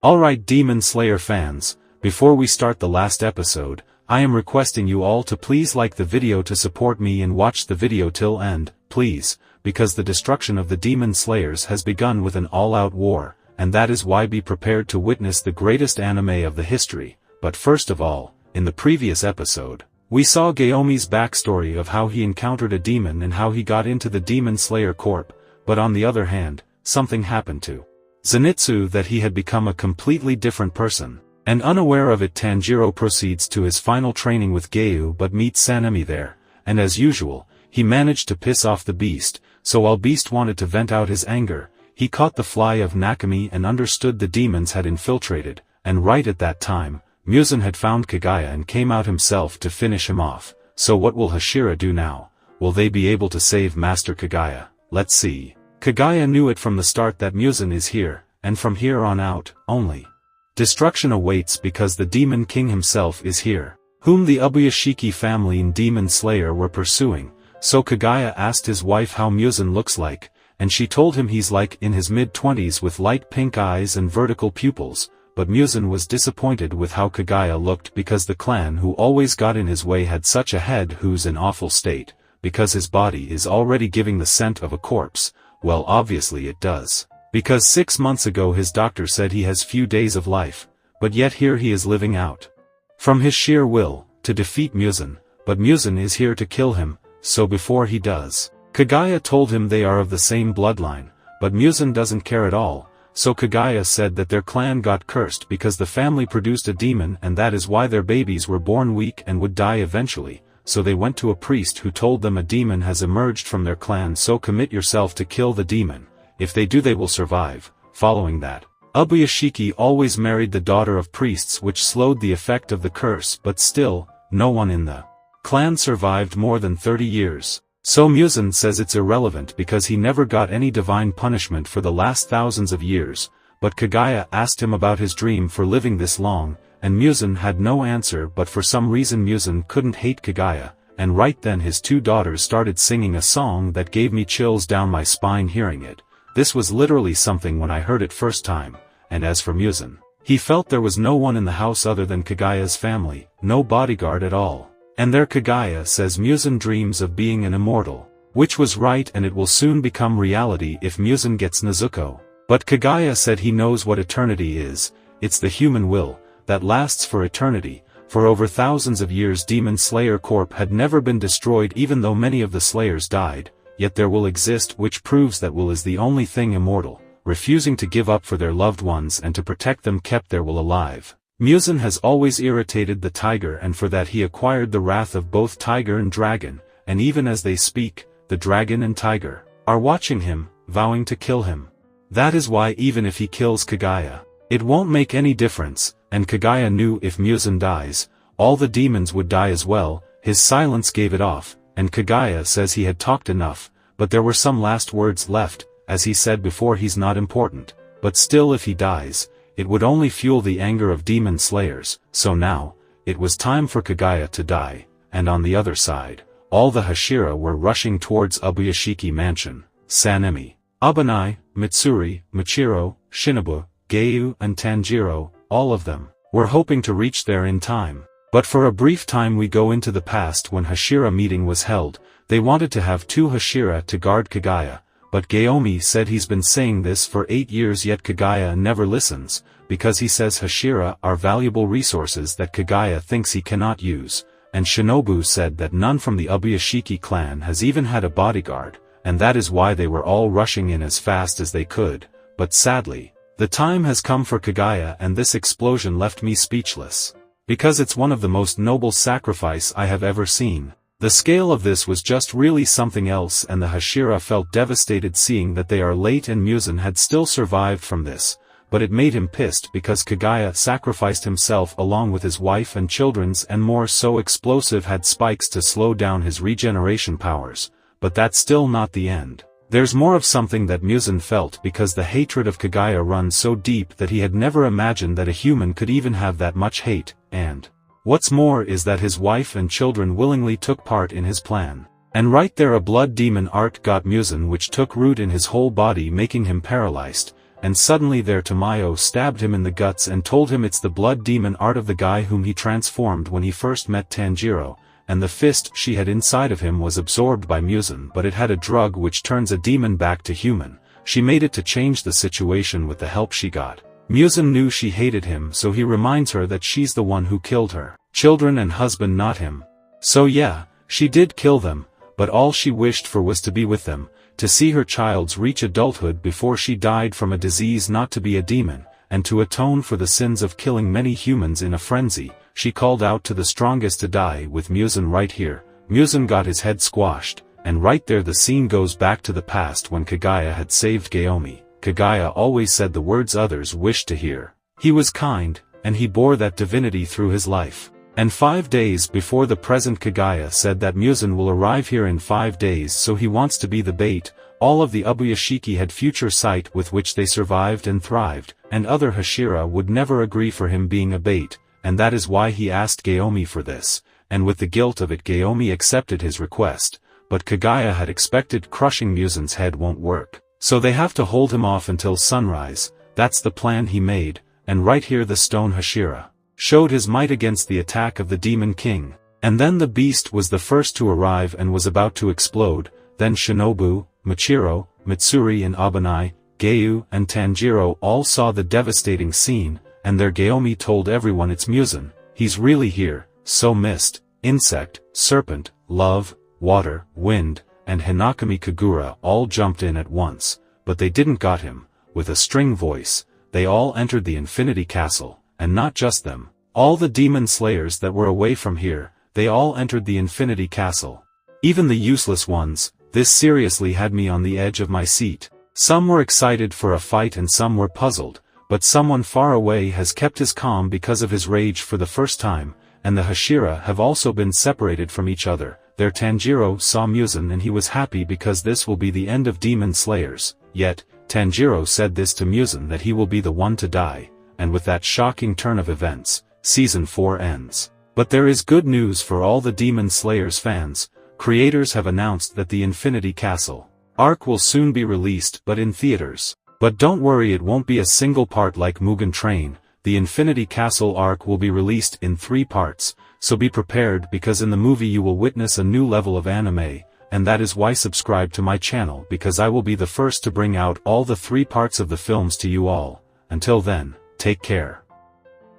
Alright Demon Slayer fans, before we start the last episode, I am requesting you all to please like the video to support me and watch the video till end, please, because the destruction of the Demon Slayers has begun with an all-out war, and that is why be prepared to witness the greatest anime of the history. But first of all, in the previous episode, we saw Gaomi's backstory of how he encountered a demon and how he got into the Demon Slayer Corp, but on the other hand, something happened to Zenitsu that he had become a completely different person, and unaware of it Tanjiro proceeds to his final training with Geu but meets Sanemi there, and as usual, he managed to piss off the Beast, so while Beast wanted to vent out his anger, he caught the fly of Nakami and understood the demons had infiltrated, and right at that time, Muzan had found Kagaya and came out himself to finish him off. So what will Hashira do now? Will they be able to save Master Kagaya? Let's see. Kagaya knew it from the start that Muzan is here, and from here on out, only destruction awaits because the Demon King himself is here, whom the Ubuyashiki family and Demon Slayer were pursuing. So Kagaya asked his wife how Muzan looks like, and she told him he's like in his mid-20s with light pink eyes and vertical pupils, but Muzan was disappointed with how Kagaya looked because the clan who always got in his way had such a head who's in awful state, because his body is already giving the scent of a corpse. Well, obviously it does, because 6 months ago his doctor said he has few days of life, but yet here he is living out from his sheer will to defeat Muzan, but Muzan is here to kill him. So before he does, Kagaya told him they are of the same bloodline, but Muzan doesn't care at all. So Kagaya said that their clan got cursed because the family produced a demon and that is why their babies were born weak and would die eventually. So they went to a priest who told them a demon has emerged from their clan, so commit yourself to kill the demon. If they do they will survive. Following that, Ubuyashiki always married the daughter of priests, which slowed the effect of the curse, but still, no one in the clan survived more than 30 years. So Muzan says it's irrelevant because he never got any divine punishment for the last thousands of years, but Kagaya asked him about his dream for living this long, and Muzan had no answer, but for some reason Muzan couldn't hate Kagaya, and right then his two daughters started singing a song that gave me chills down my spine hearing it. This was literally something when I heard it first time, and as for Muzan, he felt there was no one in the house other than Kagaya's family, no bodyguard at all. And there Kagaya says Muzan dreams of being an immortal, which was right and it will soon become reality if Muzan gets Nezuko. But Kagaya said he knows what eternity is, it's the human will that lasts for eternity. For over thousands of years Demon Slayer Corp had never been destroyed even though many of the Slayers died, yet their will exists, which proves that will is the only thing immortal. Refusing to give up for their loved ones and to protect them kept their will alive. Muzan has always irritated the tiger and for that he acquired the wrath of both tiger and dragon, and even as they speak, the dragon and tiger are watching him, vowing to kill him. That is why even if he kills Kagaya, it won't make any difference, and Kagaya knew if Muzan dies, all the demons would die as well. His silence gave it off, and Kagaya says he had talked enough, but there were some last words left, as he said before he's not important, but still if he dies, it would only fuel the anger of demon slayers. So now, it was time for Kagaya to die, and on the other side, all the Hashira were rushing towards Ubuyashiki Mansion. Sanemi, Abanai, Mitsuri, Michiro, Shinobu, Geu and Tanjiro, all of them, were hoping to reach there in time. But for a brief time we go into the past when Hashira meeting was held. They wanted to have 2 Hashira to guard Kagaya, but Gaomi said he's been saying this for 8 years yet Kagaya never listens, because he says Hashira are valuable resources that Kagaya thinks he cannot use, and Shinobu said that none from the Ubuyashiki clan has even had a bodyguard, and that is why they were all rushing in as fast as they could. But sadly, the time has come for Kagaya, and this explosion left me speechless, because it's one of the most noble sacrifice I have ever seen. The scale of this was just really something else, and the Hashira felt devastated seeing that they are late and Muzan had still survived from this, but it made him pissed because Kagaya sacrificed himself along with his wife and children's, and more so explosive had spikes to slow down his regeneration powers, but that's still not the end. There's more of something that Muzan felt because the hatred of Kagaya runs so deep that he had never imagined that a human could even have that much hate, and what's more is that his wife and children willingly took part in his plan. And right there a blood demon art got Muzan which took root in his whole body making him paralyzed, and suddenly there Tamayo stabbed him in the guts and told him it's the blood demon art of the guy whom he transformed when he first met Tanjiro, and the fist she had inside of him was absorbed by Muzan, but it had a drug which turns a demon back to human. She made it to change the situation with the help she got. Muzan knew she hated him, so he reminds her that she's the one who killed her children and husband, not him. So yeah, she did kill them, but all she wished for was to be with them, to see her childs reach adulthood before she died from a disease, not to be a demon, and to atone for the sins of killing many humans in a frenzy. She called out to the strongest to die with Muzan right here. Muzan got his head squashed, and right there the scene goes back to the past when Kaguya had saved Gaomi. Kaguya always said the words others wished to hear. He was kind, and he bore that divinity through his life. And 5 days before the present, Kaguya said that Muzan will arrive here in 5 days, so he wants to be the bait. All of the Ubuyashiki had future sight with which they survived and thrived, and other Hashira would never agree for him being a bait, and that is why he asked Gaomi for this, and with the guilt of it Gaomi accepted his request, but Kaguya had expected crushing Muzan's head won't work, so they have to hold him off until sunrise. That's the plan he made, and right here the stone Hashira showed his might against the attack of the Demon King. And then the beast was the first to arrive and was about to explode. Then Shinobu, Michiro, Mitsuri and Abanai, Geu and Tanjiro all saw the devastating scene, and their Gaomi told everyone it's Muzan. He's really here. So mist, insect, serpent, love, water, wind, and Hinakami Kagura all jumped in at once, but they didn't got him. With a string voice, they all entered the Infinity Castle. And not just them. All the demon slayers that were away from here, they all entered the Infinity Castle. Even the useless ones. This seriously had me on the edge of my seat. Some were excited for a fight and some were puzzled, but someone far away has kept his calm because of his rage for the first time, and the Hashira have also been separated from each other. Their Tanjiro saw Muzan and he was happy because this will be the end of demon slayers. Yet, Tanjiro said this to Muzan that he will be the one to die. And with that shocking turn of events, Season 4 ends. But there is good news for all the Demon Slayers fans. Creators have announced that the Infinity Castle arc will soon be released, but in theaters. But don't worry, it won't be a single part like Mugen Train. The Infinity Castle arc will be released in 3 parts, so be prepared because in the movie you will witness a new level of anime, and that is why subscribe to my channel, because I will be the first to bring out all the 3 parts of the films to you all. Until then, take care.